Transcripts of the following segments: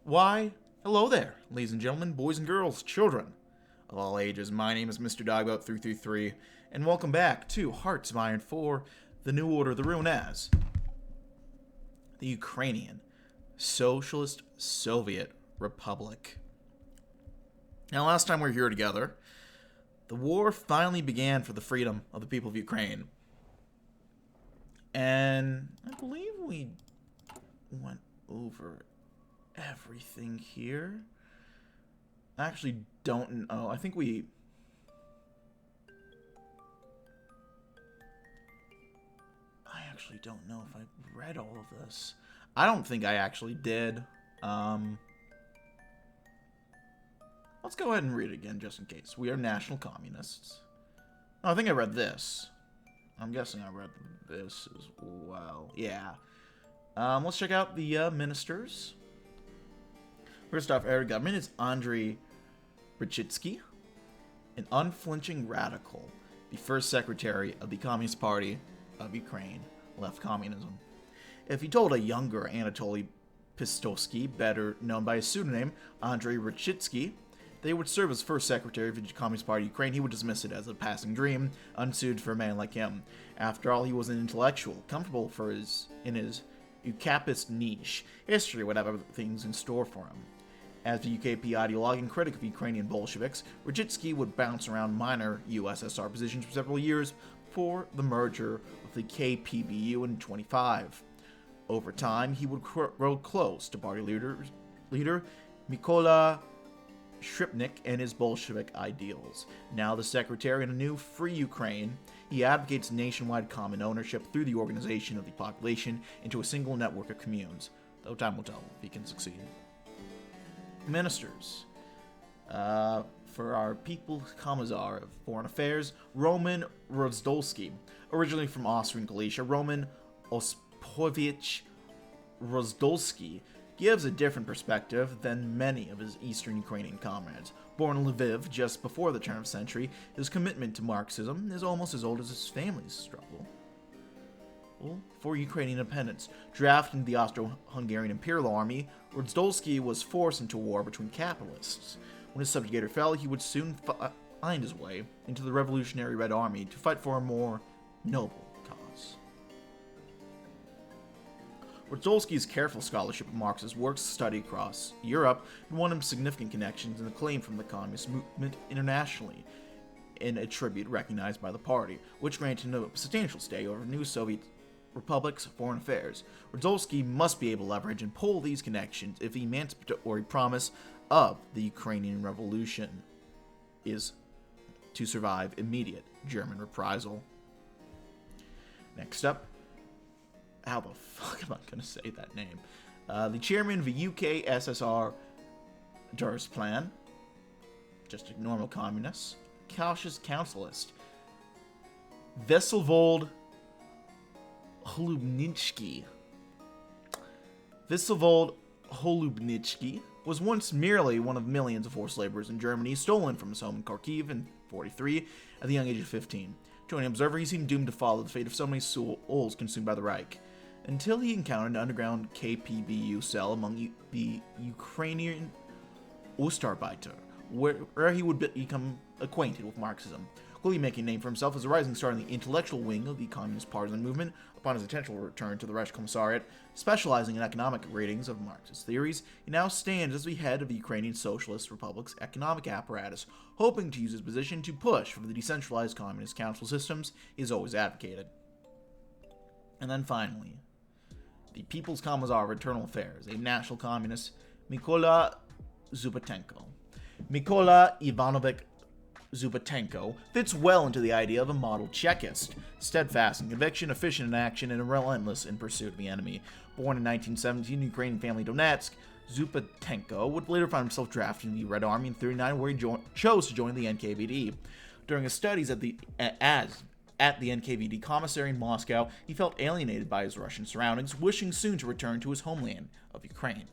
Why, hello there, ladies and gentlemen, boys and girls, children of all ages. My name is Mr. Dogboat333, and welcome back to Hearts of Iron 4, the New Order of the Rune as the Ukrainian Socialist Soviet Republic. Now, last time we were here together, the war finally began for the freedom of the people of Ukraine. And I believe we went over everything here. I actually don't know. I think we... I actually don't know if I read all of this. I don't think I actually did. Let's go ahead and read it again just in case. We are national communists. Oh, I think I read this. I'm guessing I read this as well. Yeah. Let's check out the ministers. First off, our government is Andrei Rachitsky, an unflinching radical, the first secretary of the Communist Party of Ukraine, left communism. If he told a younger Anatoly Pistolsky, better known by his pseudonym Andrei Rachitsky, they would serve as first secretary of the Communist Party of Ukraine, he would dismiss it as a passing dream, unsuited for a man like him. After all, he was an intellectual, comfortable in his Ukapist niche. History would have other things in store for him. As a UKP ideologue and critic of Ukrainian Bolsheviks, Rachitsky would bounce around minor USSR positions for several years before the merger with the KPBU in 1925. Over time, he would grow close to party leader Mykola Shripnik and his Bolshevik ideals. Now the secretary in a new free Ukraine, he advocates nationwide common ownership through the organization of the population into a single network of communes, though time will tell if he can succeed. Ministers. For our People's Commissar of Foreign Affairs, Roman Rozdolsky. Originally from Austrian Galicia, Roman Ospovich Rozdolsky gives a different perspective than many of his eastern Ukrainian comrades. Born in Lviv just before the turn of the century, his commitment to Marxism is almost as old as his family's struggle for Ukrainian independence. Drafted into the Austro-Hungarian Imperial Army, Rozdolsky was forced into war between capitalists. When his subjugator fell, he would soon find his way into the Revolutionary Red Army to fight for a more noble cause. Rozdolsky's careful scholarship of Marxist works, study across Europe, won him significant connections and acclaim from the communist movement internationally, in a tribute recognized by the party, which granted him a substantial stay over new Soviet republics' foreign affairs. Rozdolsky must be able to leverage and pull these connections if the emancipatory promise of the Ukrainian Revolution is to survive immediate German reprisal. Next up, how the fuck am I going to say that name? The chairman of the U-SSR Durst Plan, just a normal communist, cautious councilist, Vsevolod Holubnitsky. Vsevolod Holubnitsky was once merely one of millions of forced laborers in Germany, stolen from his home in Kharkiv in 1943 at the young age of 15. Joining an observer, he seemed doomed to follow the fate of so many souls consumed by the Reich, until he encountered an underground KPBU cell among the Ukrainian Ostarbeiter, where he would become acquainted with Marxism, quickly making a name for himself as a rising star in the intellectual wing of the Communist Partisan movement. Upon his eventual return to the Reich Commissariat, specializing in economic ratings of Marxist theories, he now stands as the head of the Ukrainian Socialist Republic's economic apparatus, hoping to use his position to push for the decentralized communist council systems he has always advocated. And then finally, the People's Commissar of Internal Affairs, a national communist, Mykola Zubatenko. Mykola Ivanovich Zubatenko fits well into the idea of a model Chekist, steadfast in conviction, efficient in action, and relentless in pursuit of the enemy. Born in 1917 in Ukrainian family Donetsk, Zubatenko would later find himself drafted in the Red Army in 1939, where he chose to join the NKVD. During his studies at the NKVD commissary in Moscow, he felt alienated by his Russian surroundings, wishing soon to return to his homeland of Ukraine.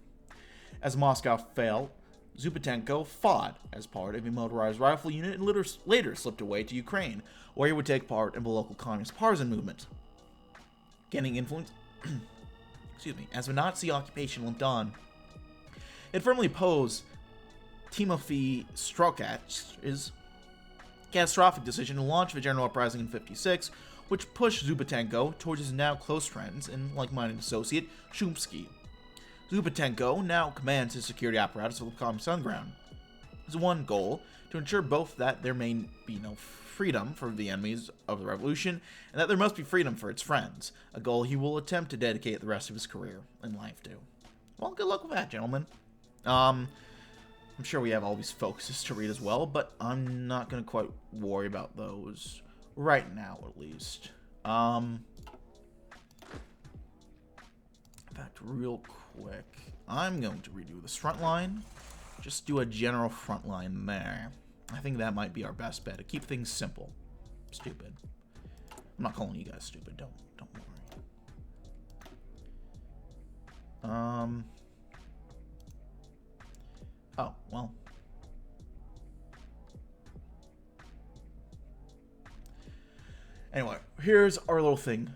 As Moscow fell, Zubatenko fought as part of a motorized rifle unit and later slipped away to Ukraine, where he would take part in the local communist partisan movement. Gaining influence as the Nazi occupation limped on, It firmly opposed Timofey Strokach's catastrophic decision to launch a general uprising in 56, which pushed Zhubotenko towards his now close friends and like-minded associate, Shumsky. Zhubotenko now commands his security apparatus of the Communist underground. His one goal, to ensure both that there may be no freedom for the enemies of the revolution, and that there must be freedom for its friends, a goal he will attempt to dedicate the rest of his career and life to. Well, good luck with that, gentlemen. I'm sure we have all these focuses to read as well, but I'm not going to quite worry about those right now, at least. In fact, real quick, I'm going to redo this front line. Just do a general front line there. I think that might be our best bet to keep things simple. Stupid. I'm not calling you guys stupid. Don't worry. Oh, well. Anyway, here's our little thing.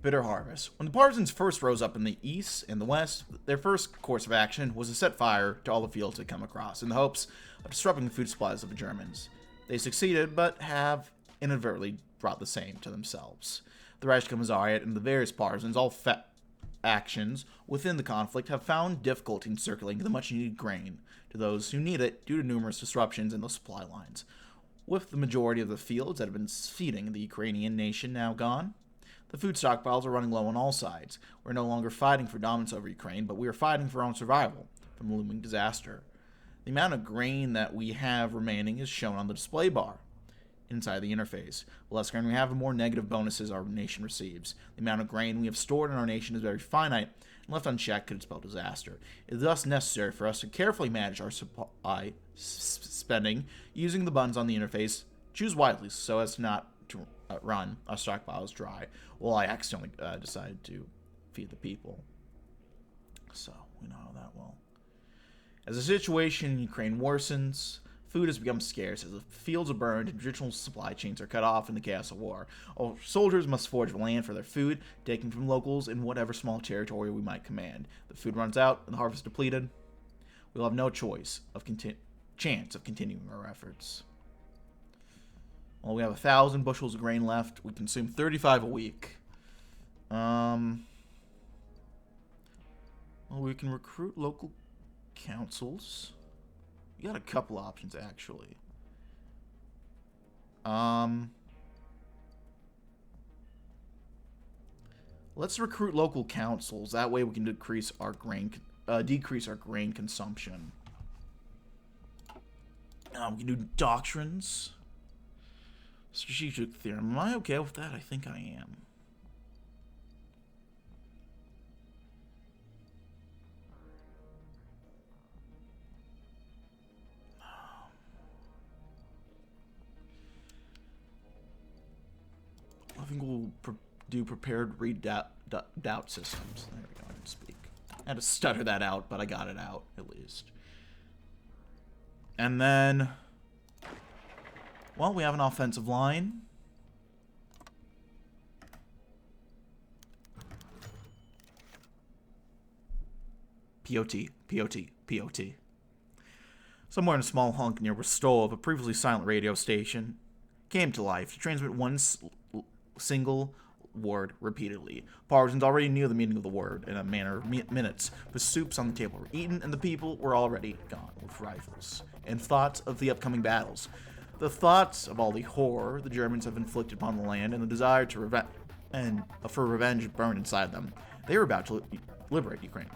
Bitter Harvest. When the partisans first rose up in the east and the west, their first course of action was to set fire to all the fields they come across in the hopes of disrupting the food supplies of the Germans. They succeeded, but have inadvertently brought the same to themselves. The Reichskommissariat and the various partisans, all actions within the conflict, have found difficulty in circulating the much-needed grain to those who need it due to numerous disruptions in the supply lines. With the majority of the fields that have been feeding the Ukrainian nation now gone, the food stockpiles are running low on all sides. We're no longer fighting for dominance over Ukraine, but we are fighting for our own survival from looming disaster. The amount of grain that we have remaining is shown on the display bar inside the interface. The less grain we have, the more negative bonuses our nation receives. The amount of grain we have stored in our nation is very finite, and left unchecked could spell disaster. It is thus necessary for us to carefully manage our supply spending using the buttons on the interface. Choose wisely so as to not to run our stockpiles dry. Well, I accidentally decided to feed the people. So, we know how that will. As the situation in Ukraine worsens, food has become scarce as the fields are burned and traditional supply chains are cut off in the chaos of war. Our soldiers must forage land for their food, taken from locals in whatever small territory we might command. The food runs out and the harvest depleted. We'll have no chance of continuing our efforts. Well, we have 1,000 bushels of grain left. We consume 35 a week. Well, we can recruit local councils. We got a couple options, actually. Let's recruit local councils. That way we can decrease our grain consumption. We can do doctrines. Strategic theorem. Am I okay with that? I think I am. I think we'll do prepared doubt systems. There we go. I didn't speak. I had to stutter that out, but I got it out at least. And then, well, we have an offensive line. POT. Somewhere in a small hunk near Rostov, a previously silent radio station came to life to transmit one single word repeatedly. Partisans already knew the meaning of the word in a matter of minutes. The soups on the table were eaten, and the people were already gone with rifles and thoughts of the upcoming battles. The thoughts of all the horror the Germans have inflicted upon the land and the desire to for revenge burned inside them. They were about to liberate Ukraine.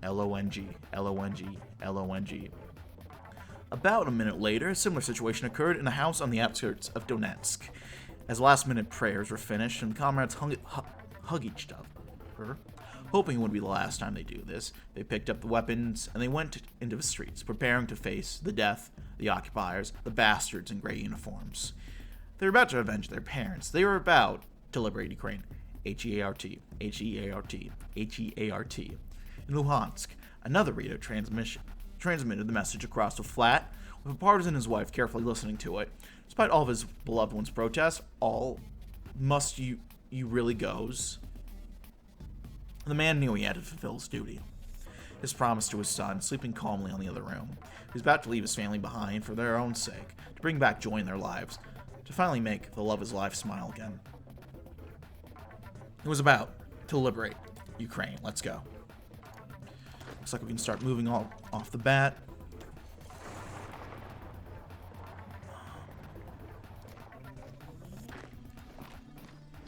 L-O-N-G, L-O-N-G, L-O-N-G. About a minute later, a similar situation occurred in a house on the outskirts of Donetsk. As last-minute prayers were finished and the comrades hug each other, hoping it would be the last time they do this, they picked up the weapons and they went into the streets, preparing to face the death, the occupiers, the bastards in gray uniforms. They were about to avenge their parents. They were about to liberate Ukraine. H-E-A-R-T, H-E-A-R-T, H-E-A-R-T. In Luhansk, another radio transmitted the message across the flat, with a partisan and his wife carefully listening to it. Despite all of his beloved one's protests, all must you really goes. The man knew he had to fulfill his duty. his promise to his son, sleeping calmly on the other room. He was about to leave his family behind for their own sake, to bring back joy in their lives, to finally make the love of his life smile again. It was about to liberate Ukraine. Let's go. Looks like we can start moving all off the bat.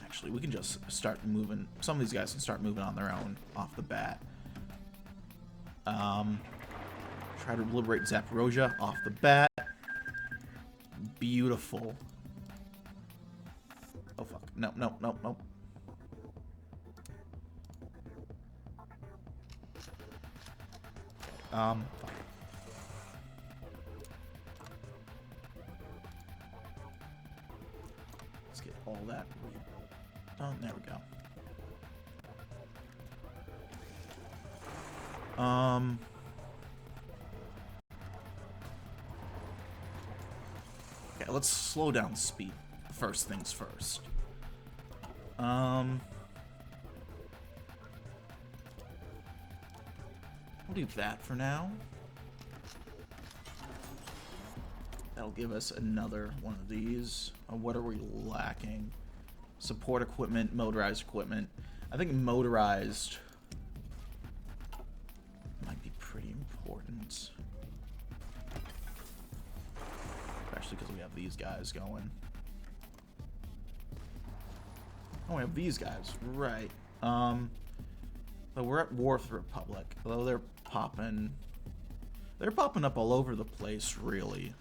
Actually, we can just start moving. Some of these guys can start moving on their own off the bat. Try to liberate Zaporozhye off the bat. Beautiful. Oh, fuck. No, no, no, no. Fuck. Let's get all that done. There we go. Okay, let's slow down speed. First things first. We'll do that for now. That'll give us another one of these. What are we lacking? Support equipment, motorized equipment. I think motorized might be pretty important. Especially because we have these guys going. Oh, we have these guys, right. But we're at war with the Republic. Although they're popping up all over the place, really.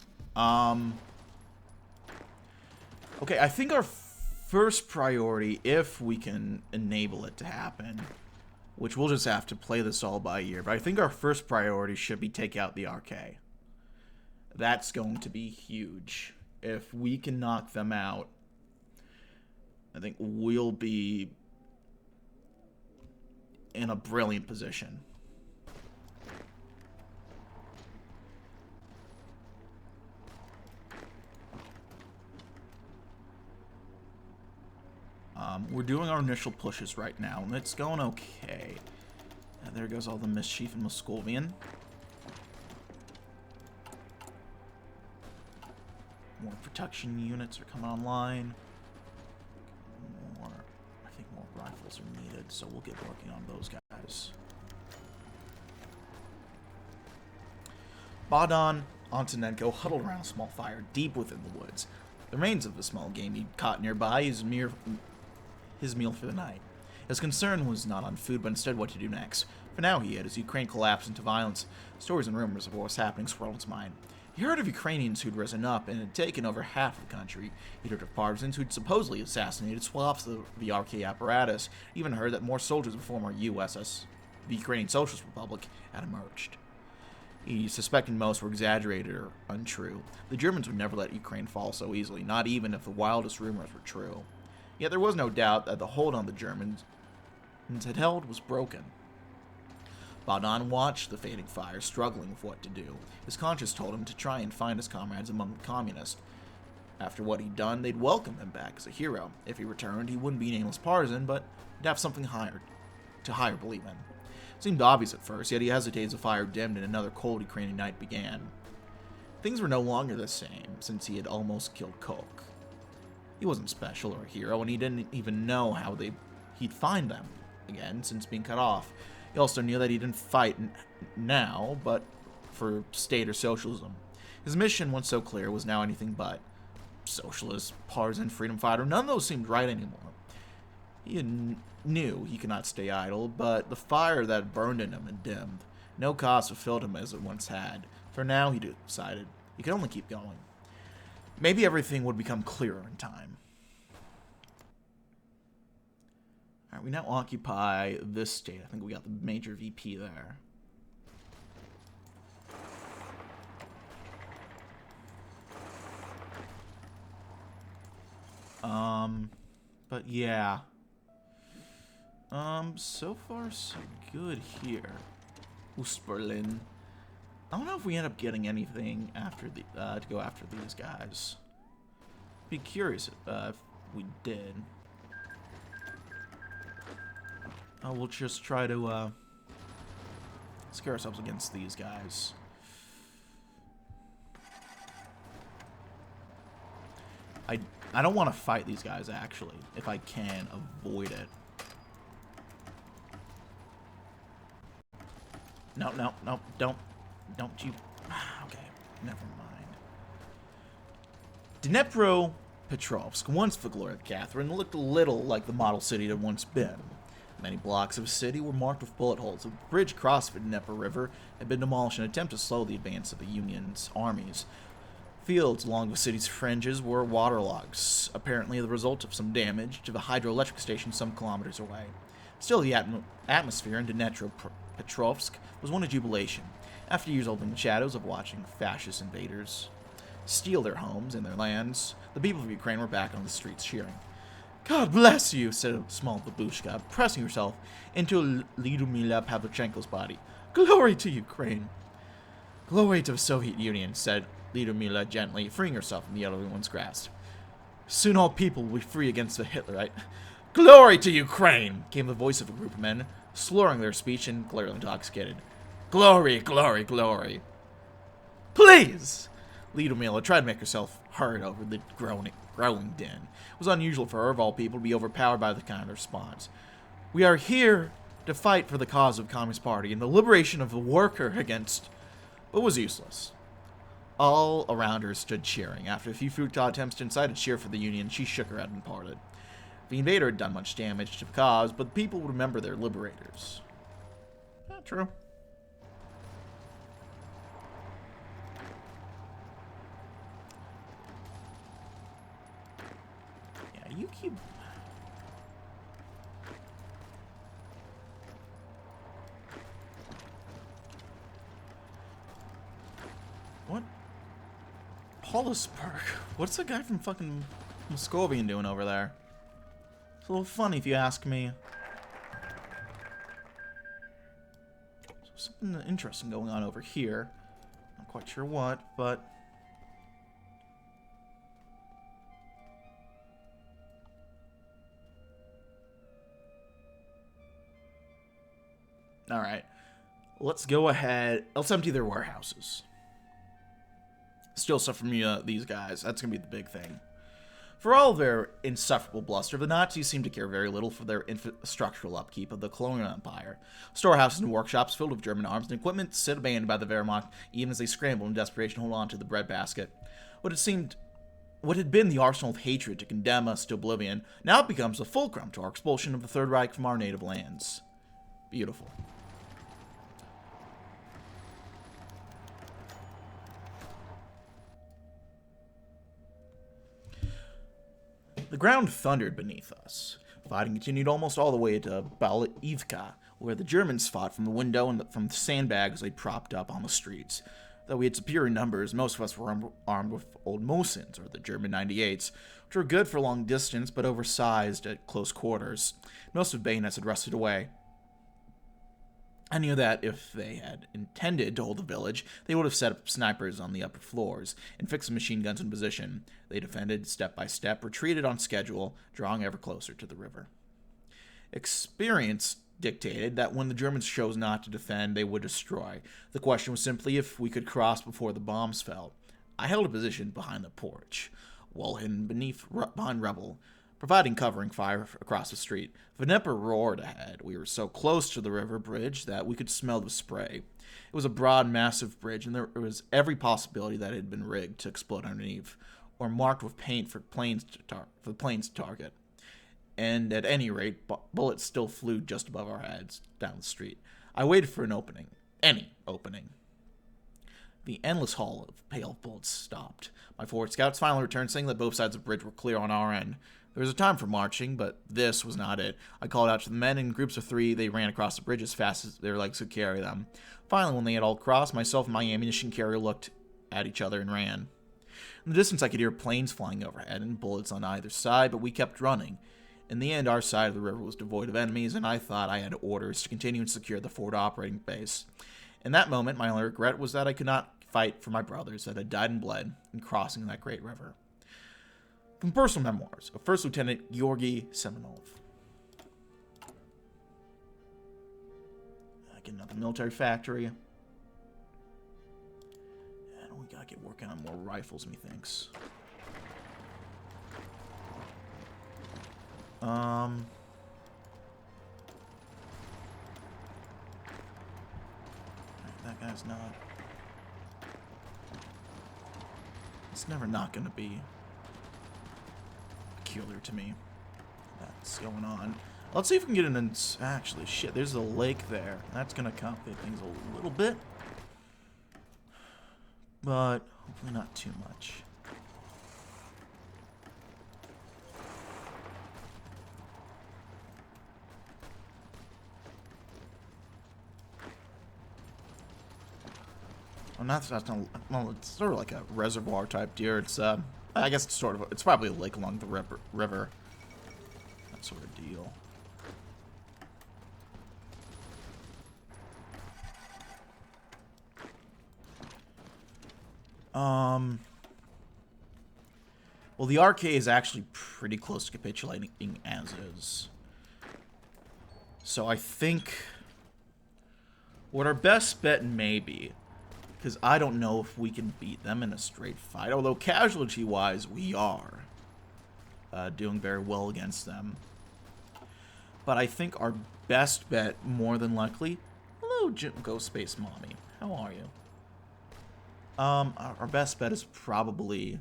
Okay, I think our first priority, if we can enable it to happen, which we'll just have to play this all by ear, but I think our first priority should be take out the RK. That's going to be huge. If we can knock them out, I think we'll be in a brilliant position. We're doing our initial pushes right now, and it's going okay. There goes all the mischief in Moscovian. More protection units are coming online. I think more rifles are needed, so we'll get working on those guys. Bogdan Antonenko huddled around a small fire deep within the woods. The remains of the small game he'd caught nearby his meal for the night. His concern was not on food, but instead what to do next. For now, he had, as Ukraine collapsed into violence, stories and rumors of what was happening swirled his mind. He heard of Ukrainians who'd risen up and had taken over half the country. He'd heard of partisans who'd supposedly assassinated swaths of the RK apparatus. He even heard that more soldiers of the former U-SSR, the Ukrainian Socialist Republic, had emerged. He suspected most were exaggerated or untrue. The Germans would never let Ukraine fall so easily, not even if the wildest rumors were true. Yet there was no doubt that the hold on the Germans had held was broken. Bogdan watched the fading fire, struggling with what to do. His conscience told him to try and find his comrades among the communists. After what he'd done, they'd welcome him back as a hero. If he returned, he wouldn't be an aimless partisan, but he'd have something to higher believe in. It seemed obvious at first, yet he hesitated as the fire dimmed and another cold Ukrainian night began. Things were no longer the same, since he had almost killed Koch. He wasn't special or a hero, and he didn't even know how he'd find them again since being cut off. He also knew that he didn't fight now, but for state or socialism. His mission, once so clear, was now anything but. Socialist, partisan, freedom fighter, none of those seemed right anymore. He knew he could not stay idle, but the fire that burned in him had dimmed. No cause fulfilled him as it once had. For now, he decided he could only keep going. Maybe everything would become clearer in time. Alright, we now occupy this state. I think we got the major VP there. But yeah. So far so good here. Oostberlin. I don't know if we end up getting anything after the to go after these guys. Be curious if we did. We'll just try to Secure ourselves against these guys. I don't want to fight these guys, actually, if I can avoid it. No, don't you... Okay, never mind. Dnepropetrovsk, once the glory of Catherine, looked a little like the model city it had once been. Many blocks of the city were marked with bullet holes. A bridge across the Dnieper River had been demolished in an attempt to slow the advance of the Union's armies. Fields along the city's fringes were waterlogged, apparently the result of some damage to the hydroelectric station some kilometers away. Still, the atmosphere in Dnepropetrovsk was one of jubilation, after years holding the shadows of watching fascist invaders steal their homes and their lands. The people of Ukraine were back on the streets cheering. "God bless you," said a small babushka, pressing herself into Lyudmila Pavlichenko's body. "Glory to Ukraine." "Glory to the Soviet Union," said Lyudmila gently, freeing herself from the other one's grasp. "Soon all people will be free against the Hitlerite." "Glory to Ukraine," came the voice of a group of men, slurring their speech and clearly intoxicated. "Glory, glory, glory." "Please!" Lyudmila tried to make herself heard over the growling din. It was unusual for her, of all people, to be overpowered by the kind of response. "We are here to fight for the cause of the Communist Party and the liberation of the worker against..." But it was useless. All around her stood cheering. After a few futile attempts to incite a cheer for the Union, she shook her head and parted. The invader had done much damage to the cause, but the people would remember their liberators. Yeah, true. Yeah, you keep... What? Polisberg? What's the guy from fucking Moscovian doing over there? It's a little funny if you ask me. So something interesting going on over here. Not quite sure what, but... Alright. Let's go ahead. Let's empty their warehouses. Steal stuff from these guys. That's going to be the big thing. For all their insufferable bluster, the Nazis seemed to care very little for their infrastructural upkeep of the colonial empire. Storehouses and workshops filled with German arms and equipment sit abandoned by the Wehrmacht, even as they scramble in desperation to hold on to the breadbasket. What had been the arsenal of hatred to condemn us to oblivion now becomes the fulcrum to our expulsion of the Third Reich from our native lands. Beautiful. The ground thundered beneath us. Fighting continued almost all the way to Balivka, where the Germans fought from the window and from the sandbags they propped up on the streets. Though we had superior numbers, most of us were armed with old Mosins, or the German 98s, which were good for long distance but oversized at close quarters. Most of the bayonets had rusted away. I knew that if they had intended to hold the village, they would have set up snipers on the upper floors and fixed the machine guns in position. They defended step by step, retreated on schedule, drawing ever closer to the river. Experience dictated that when the Germans chose not to defend, they would destroy. The question was simply if we could cross before the bombs fell. I held a position behind the porch, well hidden behind rubble, providing covering fire across the street. The Dnieper roared ahead. We were so close to the river bridge that we could smell the spray. It was a broad, massive bridge, and there was every possibility that it had been rigged to explode underneath, or marked with paint for the planes to target. And at any rate, bullets still flew just above our heads down the street. I waited for an opening. Any opening. The endless haul of pale bullets stopped. My forward scouts finally returned, saying that both sides of the bridge were clear on our end. There was a time for marching, but this was not it. I called out to the men. In groups of 3, they ran across the bridge as fast as their legs could carry them. Finally, when they had all crossed, myself and my ammunition carrier looked at each other and ran. In the distance, I could hear planes flying overhead and bullets on either side, but we kept running. In the end, our side of the river was devoid of enemies, and I thought I had orders to continue and secure the forward operating base. In that moment, my only regret was that I could not fight for my brothers that had died and bled in crossing that great river. From personal memoirs of First Lieutenant Georgy Semenov. get another military factory. And we gotta get working on more rifles, methinks. That guy's not... It's never not gonna be peculiar to me. That's going on. Let's see if we can get an... Actually, shit, there's a lake there. That's gonna complicate things a little bit. But hopefully not too much. That's not, well, it's sort of like a reservoir type deer. It's I guess it's sort of, it's probably a lake along the river. That sort of deal. Well, the RK is actually pretty close to capitulating as is. So I think what our best bet may be, because I don't know if we can beat them in a straight fight, although casualty-wise we are doing very well against them. But I think our best bet, more than likely... Hello, Ghost Space Mommy. How are you? Our best bet is probably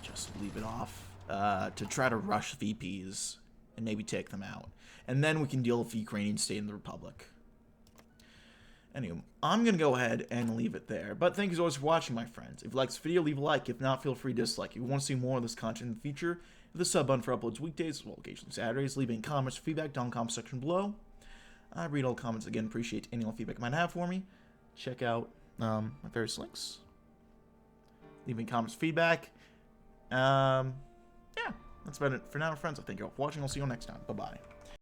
to just leave it off, to try to rush VPs and maybe take them out. And then we can deal with the Ukrainian state and the Republic. Anyway, I'm going to go ahead and leave it there. But thank you as always for watching, my friends. If you like this video, leave a like. If not, feel free to dislike. If you want to see more of this content in the future, hit the sub button for uploads weekdays as well as occasionally Saturdays. Leave any comments or feedback down in the comment section below. I read all comments again. Appreciate any feedback you might have for me. Check out my various links. Leave any comments, feedback. Yeah, that's about it for now, friends. I thank you all for watching. I'll see you all next time. Bye-bye.